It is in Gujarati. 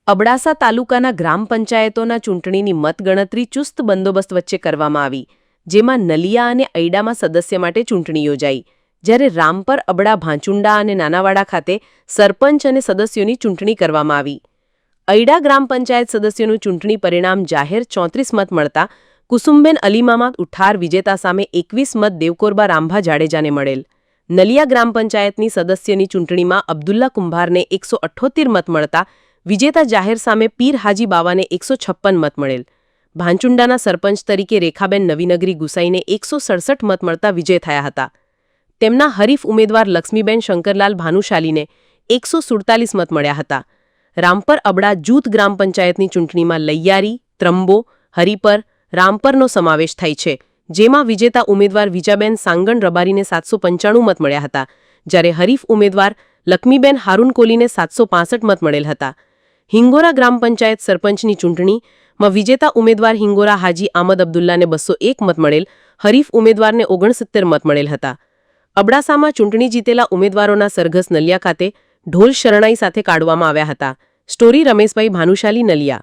અબડાસા તાલુકાના ગ્રામ પંચાયતોના ચૂંટણીની મતગણતરી ચુસ્ત બંદોબસ્ત વચ્ચે કરવામાં આવી, જેમાં નલિયા અને ઐડામાં સદસ્ય માટે ચૂંટણી યોજાઈ, જ્યારે રામપર, અબડા, ભાંચુંડા અને નાનાવાડા ખાતે સરપંચ અને સદસ્યોની ચૂંટણી કરવામાં આવી. ઐડા ગ્રામ પંચાયત સદસ્યોનું ચૂંટણી પરિણામ જાહેર 34 મત મળતા કુસુમબેન અલીમામા ઉઠાર વિજેતા સામે 21 મત દેવકોરબા રામભા જાડેજાને મળેલ. નલિયા ગ્રામ પંચાયતની સદસ્યની ચૂંટણીમાં અબ્દુલ્લા કુંભારને 178 મત મળતા વિજેતા જાહેર સામે પીર હાજી બાવાને 156 મત મળેલ. ભાંચુંડાના સરપંચ તરીકે રેખાબેન નવીનગરી ગુસાઈને 167 મત મળતા વિજય થયા હતા. તેમના હરીફ ઉમેદવાર લક્ષ્મીબેન શંકરલાલ ભાનુશાલીને 147 મત મળ્યા હતા. રામપર અબડા જૂથ ગ્રામ પંચાયતની ચૂંટણીમાં લૈયારી, ત્રંબો, હરિપર, રામપરનો સમાવેશ થાય છે, જેમાં વિજેતા ઉમેદવાર વિજાબેન સાંગણ રબારીને 795 મત મળ્યા હતા, જ્યારે હરીફ ઉમેદવાર લક્ષ્મીબેન હારૂન કોલીને 765 મત મળેલ હતા. હિંગોરા ગ્રામ પંચાયત સરપંચની ચૂંટણીમાં વિજેતા ઉમેદવાર હિંગોરા હાજી આમદ અબ્દુલ્લાને 201 મત મળેલ, હરીફ ઉમેદવારને 69 મત મળેલ હતા. અબડાસામાં ચૂંટણી જીતેલા ઉમેદવારોના સરઘસ નલિયા ખાતે ઢોલ શરણાઈ સાથે કાઢવામાં આવ્યા હતા. સ્ટોરી રમેશભાઈ ભાનુશાલી, નલિયા.